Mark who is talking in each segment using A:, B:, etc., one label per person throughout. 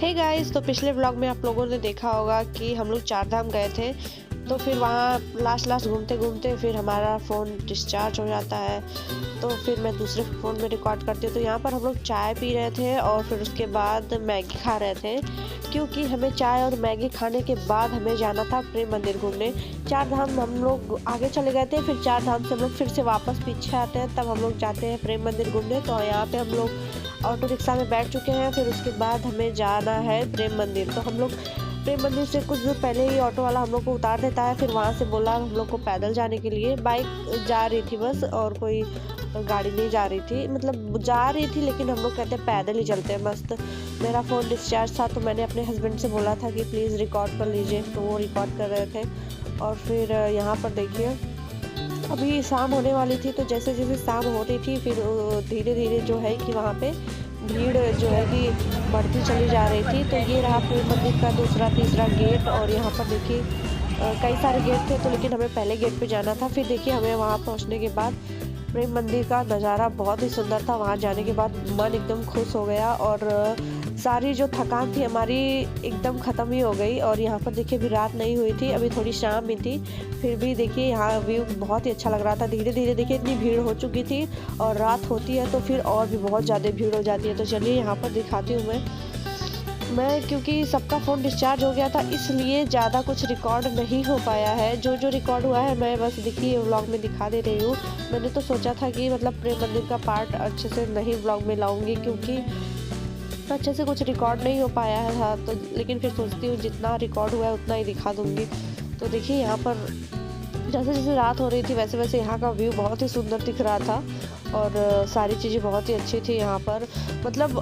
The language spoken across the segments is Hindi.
A: हे गाइस, तो पिछले व्लॉग में आप लोगों ने देखा होगा कि हम लोग चार धाम गए थे। तो फिर वहाँ लास्ट घूमते घूमते फिर हमारा फ़ोन डिस्चार्ज हो जाता है। तो फिर मैं दूसरे फ़ोन में रिकॉर्ड करती हूँ। तो यहाँ पर हम लोग चाय पी रहे थे और फिर उसके बाद मैगी खा रहे थे, क्योंकि हमें चाय और मैगी खाने के बाद हमें जाना था प्रेम मंदिर घूमने। चार धाम हम लोग आगे चले गए थे, फिर चार धाम से हम लोग फिर से वापस पीछे आते हैं, तब हम लोग जाते हैं प्रेम मंदिर घूमने। तो यहाँ पे हम लोग ऑटो रिक्शा में बैठ चुके हैं। फिर उसके बाद हमें जाना है प्रेम मंदिर। तो हम लोग प्रेम मंदिर से कुछ दूर पहले ही ऑटो वाला हम लोग को उतार देता है। फिर वहाँ से बोला हम लोग को पैदल जाने के लिए। बाइक जा रही थी बस, और कोई गाड़ी नहीं जा रही थी, मतलब जा रही थी, लेकिन हम लोग कहते हैं पैदल ही चलते हैं मस्त। मेरा फ़ोन डिस्चार्ज था, तो मैंने अपने हस्बैंड से बोला था कि प्लीज़ रिकॉर्ड कर लीजिए, तो वो रिकॉर्ड कर रहे थे। और फिर यहाँ पर देखिए अभी शाम होने वाली थी, तो जैसे जैसे शाम हो रही थी फिर धीरे धीरे जो है कि वहाँ पे भीड़ जो है कि बढ़ती चली जा रही थी। तो ये रहा प्रेम मंदिर का दूसरा तीसरा गेट। और यहाँ पर देखिए कई सारे गेट थे, तो लेकिन हमें पहले गेट पे जाना था। फिर देखिए हमें वहाँ पहुँचने के बाद प्रेम मंदिर का नज़ारा बहुत ही सुंदर था। वहाँ जाने के बाद मन एकदम खुश हो गया और सारी जो थकान थी हमारी एकदम ख़त्म ही हो गई। और यहाँ पर देखिए अभी रात नहीं हुई थी, अभी थोड़ी शाम ही थी, फिर भी देखिए यहाँ व्यू बहुत ही अच्छा लग रहा था। धीरे धीरे देखिए इतनी भीड़ हो चुकी थी, और रात होती है तो फिर और भी बहुत ज़्यादा भीड़ हो जाती है। तो चलिए यहाँ पर दिखाती हूँ मैं क्योंकि सबका फ़ोन डिस्चार्ज हो गया था, इसलिए ज़्यादा कुछ रिकॉर्ड नहीं हो पाया है। जो रिकॉर्ड हुआ है मैं बस देखिए व्लॉग में दिखा दे रही हूँ। मैंने तो सोचा था कि मतलब प्रेम मंदिर का पार्ट अच्छे से नहीं व्लॉग में लाऊंगी, क्योंकि अच्छे से कुछ रिकॉर्ड नहीं हो पाया था। तो लेकिन फिर सोचती हूँ जितना रिकॉर्ड हुआ है उतना ही दिखा दूँगी। तो देखिए यहाँ पर जैसे जैसे रात हो रही थी वैसे वैसे यहाँ का व्यू बहुत ही सुंदर दिख रहा था, और सारी चीज़ें बहुत ही अच्छी थी यहाँ पर। मतलब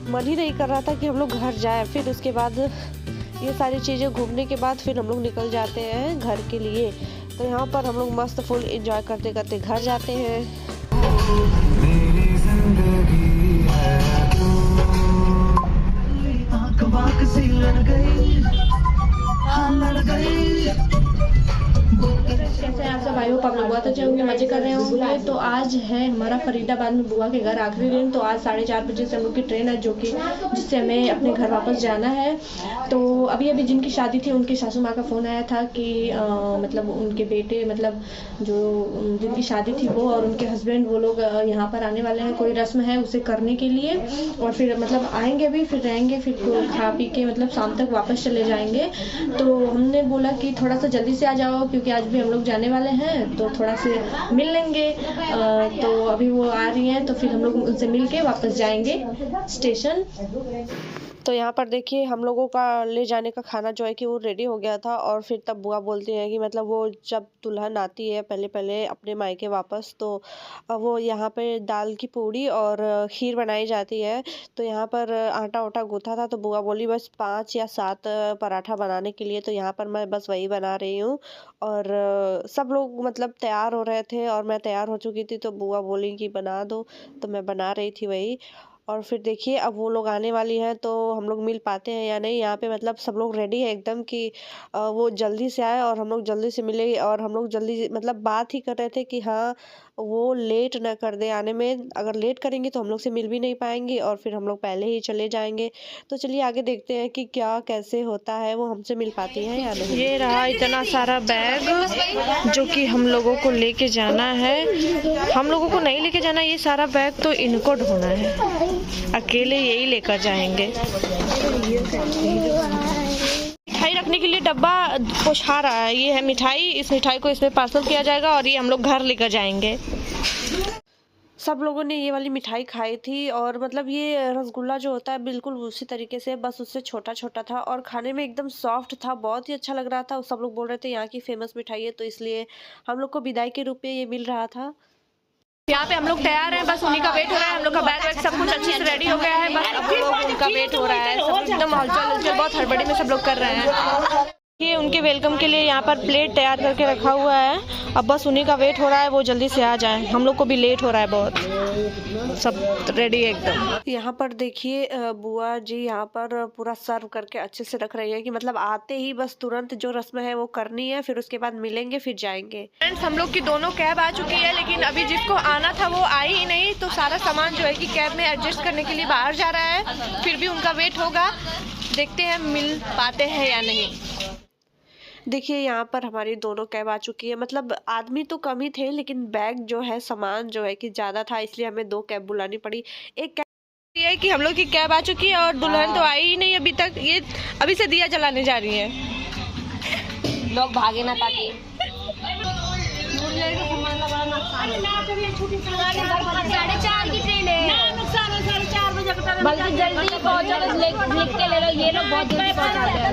A: मन ही नहीं कर रहा था कि हम लोग घर जाएं। फिर उसके बाद ये सारी चीज़ें घूमने के बाद फिर हम लोग निकल जाते हैं घर के लिए। तो यहाँ पर हम लोग मस्त फुल एंजॉय करते करते घर जाते हैं। मेरी जिंदगी है सी लड़ गई, हाँ लड़ गई। कैसे आप सब? आई होप आप लोग बहुत अच्छे होंगे, मजे कर रहे होंगे। तो आज है हमारा फरीदाबाद में बुआ के घर आखिरी दिन। तो आज 4:30 बजे से हम लोग की ट्रेन है, जो कि जिससे हमें अपने घर वापस जाना है। तो अभी जिनकी शादी थी उनकी सासू माँ का फ़ोन आया था कि मतलब उनके बेटे, मतलब जो जिनकी शादी थी वो और उनके हस्बैंड, वो लोग यहाँ पर आने वाले हैं, कोई रस्म है उसे करने के लिए। और फिर मतलब आएंगे भी, फिर रहेंगे, फिर खा पी के मतलब शाम तक वापस चले जाएंगे। तो हमने बोला कि थोड़ा सा जल्दी से आ जाओ, क्योंकि आज भी हम लोग जाने वाले हैं, तो थोड़ा से मिल लेंगे। तो अभी वो आ रही हैं, तो फिर हम लोग उनसे मिल के वापस जाएंगे स्टेशन। तो यहाँ पर देखिए हम लोगों का ले जाने का खाना जो है कि वो रेडी हो गया था। और फिर तब बुआ बोलती है कि मतलब वो जब दुल्हन आती है पहले अपने मायके वापस, तो वो यहाँ पे दाल की पूड़ी और खीर बनाई जाती है। तो यहाँ पर आटा वाटा गूथा था, तो बुआ बोली बस 5 या 7 पराठा बनाने के लिए। तो यहाँ पर मैं बस वही बना रही हूँ। और सब लोग मतलब तैयार हो रहे थे और मैं तैयार हो चुकी थी, तो बुआ बोली कि बना दो, तो मैं बना रही थी वही। और फिर देखिए अब वो लोग आने वाली हैं, तो हम लोग मिल पाते हैं या नहीं। यहाँ पे मतलब सब लोग रेडी है एकदम कि वो जल्दी से आए और हम लोग जल्दी से मिले। और हम लोग जल्दी मतलब बात ही कर रहे थे कि हाँ वो लेट ना कर दे आने में। अगर लेट करेंगे तो हम लोग से मिल भी नहीं पाएंगे, और फिर हम लोग पहले ही चले जाएंगे। तो चलिए आगे देखते हैं कि क्या कैसे होता है, वो हमसे मिल पाती हैं या नहीं। ये रहा इतना सारा बैग जो कि हम लोगों को लेके जाना है। हम लोगों को नहीं लेके जाना ये सारा बैग, तो इनको ढोना है, अकेले यही लेकर जाएंगे। मिठाई रखने के लिए डब्बा पोछा रहा है, ये है मिठाई। इस मिठाई को इसमें पार्सल किया जाएगा और ये हम लोग घर लेकर जाएंगे। सब लोगों ने ये वाली मिठाई खाई थी, और मतलब ये रसगुल्ला जो होता है बिल्कुल उसी तरीके से, बस उससे छोटा छोटा था और खाने में एकदम सॉफ्ट था, बहुत ही अच्छा लग रहा था। सब लोग बोल रहे थे यहाँ की फेमस मिठाई है, तो इसलिए हम लोग को विदाई के रूप में ये मिल रहा था। यहाँ पे हम लोग तैयार हैं, बस उन्हीं का वेट हो रहा है। हम लोग का बैग वैग सब कुछ अच्छे से रेडी हो गया है, बस अब लोग उनका वेट हो रहा है। सब एकदम हलचल बहुत हड़बड़ी में सब लोग कर रहे हैं। ये उनके वेलकम के लिए यहाँ पर प्लेट तैयार करके रखा हुआ है,
B: अब बस उन्हीं का वेट हो रहा है, वो जल्दी से आ जाए, हम लोग को भी लेट हो रहा है बहुत। सब रेडी है एकदम।
A: यहाँ पर देखिए बुआ जी यहाँ पर पूरा सर्व करके अच्छे से रख रही है कि मतलब आते ही बस तुरंत जो रस्म है वो करनी है, फिर उसके बाद मिलेंगे फिर जाएंगे।
B: फ्रेंड्स, हम लोग की दोनों कैब आ चुकी है, लेकिन अभी जिसको आना था वो आई ही नहीं, तो सारा सामान जो है कि कैब में एडजस्ट करने के लिए बाहर जा रहा है। फिर भी उनका वेट होगा, देखते हैं मिल पाते हैं या नहीं।
A: देखिए यहाँ पर हमारी दोनों कैब आ चुकी है, मतलब आदमी तो कम ही थे लेकिन बैग जो है सामान जो है कि ज़्यादा था, इसलिए हमें 2 कैब बुलानी पड़ी। एक कैब
B: ये है कि हम लोग की कैब आ चुकी है और दुल्हन तो आई ही नहीं अभी तक। ये अभी से दिया जलाने जा रही है,
C: लोग भागे ना ताकि साढ़े 4 की ट्रेन है, बल्कि जल्दी पहुंचो, लिख के ले लो, ये लोग बहुत जल्दी पहुंचाते हैं।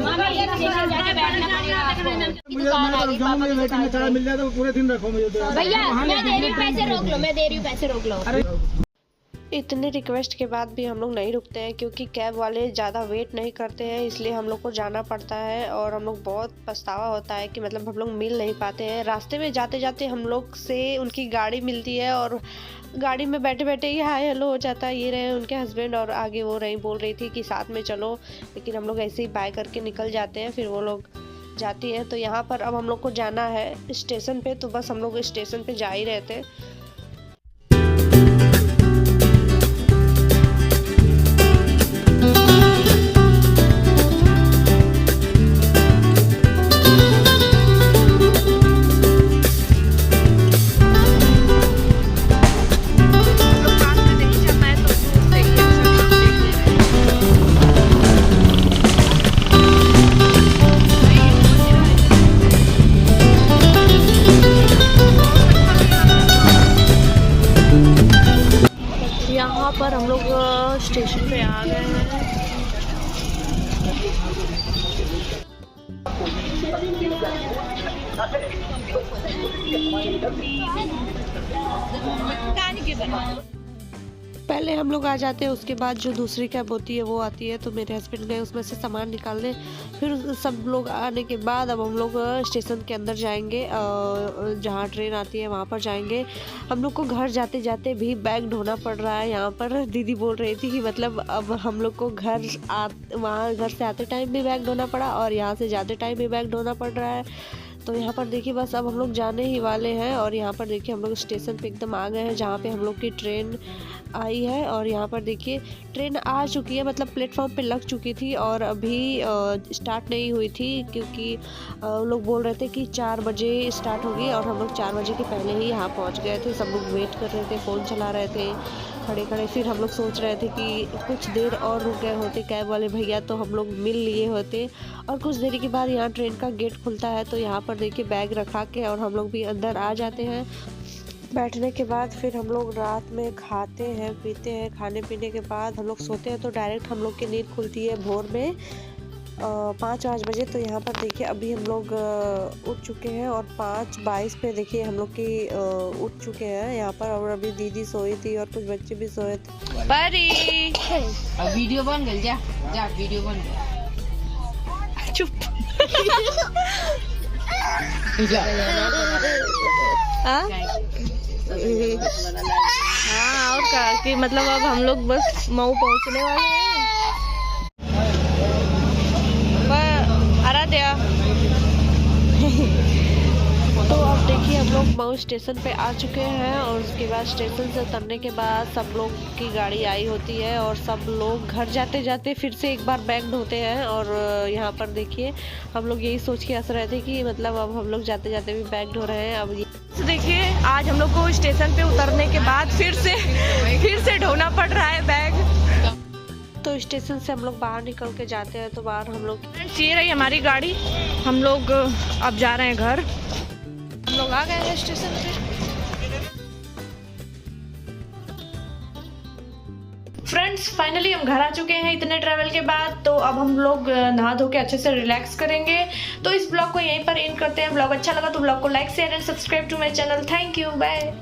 C: भैया मैं दे रही हूँ पैसे रोक लो, मैं दे रही हूँ पैसे रोक लो।
A: इतने रिक्वेस्ट के बाद भी हम लोग नहीं रुकते हैं, क्योंकि कैब वाले ज़्यादा वेट नहीं करते हैं, इसलिए हम लोग को जाना पड़ता है। और हम लोग बहुत पछतावा होता है कि मतलब हम लोग मिल नहीं पाते हैं। रास्ते में जाते जाते हम लोग से उनकी गाड़ी मिलती है और गाड़ी में बैठे बैठे ही हाय हेलो हो जाता है। ये रहे उनके हस्बैंड और आगे वो रही, बोल रही थी कि साथ में चलो, लेकिन हम लोग ऐसे ही बाय करके निकल जाते हैं, फिर वो लोग जाती है। तो यहाँ पर अब हम लोग को जाना है स्टेशन पे, तो बस हम लोग स्टेशन पे जा ही रहे थे। यहाँ पर हम लोग स्टेशन पे आ गए हैं। पहले हम लोग आ जाते हैं, उसके बाद जो दूसरी कैब होती है वो आती है, तो मेरे हस्बैंड गए उसमें से सामान निकालने। फिर सब लोग आने के बाद अब हम लोग स्टेशन के अंदर जाएंगे, जहाँ ट्रेन आती है वहाँ पर जाएंगे। हम लोग को घर जाते जाते भी बैग ढोना पड़ रहा है। यहाँ पर दीदी बोल रही थी कि मतलब अब हम लोग को वहाँ घर से आते टाइम भी बैग ढोना पड़ा और यहाँ से जाते टाइम भी बैग ढोना पड़ रहा है। तो यहाँ पर देखिए बस अब हम लोग जाने ही वाले हैं और यहाँ पर देखिए हम लोग स्टेशन पे एकदम आ गए हैं, जहाँ पे हम लोग की ट्रेन आई है। और यहाँ पर देखिए ट्रेन आ चुकी है, मतलब प्लेटफॉर्म पे लग चुकी थी और अभी स्टार्ट नहीं हुई थी, क्योंकि लोग बोल रहे थे कि 4 बजे स्टार्ट होगी और हम लोग 4 बजे के पहले ही यहाँ पहुँच गए थे। सब लोग वेट कर रहे थे, फ़ोन चला रहे थे खड़े खड़े। फिर हम लोग सोच रहे थे कि कुछ देर और रुक गए होते कैब वाले भैया तो हम लोग मिल लिए होते। और कुछ देरी के बाद यहाँ ट्रेन का गेट खुलता है, तो यहाँ पर देखिए बैग रखा के और हम लोग भी अंदर आ जाते हैं। बैठने के बाद फिर हम लोग रात में खाते हैं पीते हैं। खाने पीने के बाद हम लोग सोते हैं, तो डायरेक्ट हम लोग की नींद खुलती है भोर में 5-5 बजे। तो यहाँ पर देखिए अभी हम लोग उठ चुके हैं और 5:22 पे देखिए हम लोग की उठ चुके हैं यहाँ पर। और अभी दीदी सोई थी और कुछ बच्चे भी सोए थे।
B: परी
C: वीडियो बन गई, जा वीडियो बन गई,
B: चुप। हाँ और क्या कि मतलब अब हम लोग बस मऊ पहुँचने वाले हैं। आराध्या
A: तो अब देखिए हम लोग मऊ स्टेशन पे आ चुके हैं और उसके बाद स्टेशन से उतरने के बाद सब लोग की गाड़ी आई होती है और सब लोग घर जाते जाते फिर से एक बार बैग ढोते हैं। और यहाँ पर देखिए हम लोग यही सोच के हंस रहे थे कि मतलब अब हम लोग जाते जाते भी बैग ढो रहे हैं। अब
B: तो देखिए आज हम लोग को स्टेशन पे उतरने के बाद फिर से ढोना पड़ रहा है बैग।
A: तो स्टेशन से हम लोग बाहर निकल के जाते हैं, तो बाहर हम लोग
B: ये रही हमारी गाड़ी, हम लोग अब जा रहे हैं घर। हम लोग आ गए हैं स्टेशन पे। फ्रेंड्स फाइनली हम घर आ चुके हैं इतने ट्रैवल के बाद। तो अब हम लोग नहा धो के अच्छे से रिलैक्स करेंगे। तो इस ब्लॉग को यहीं पर एंड करते हैं। ब्लॉग अच्छा लगा तो ब्लॉग को like share and subscribe to my channel. Thank you, bye.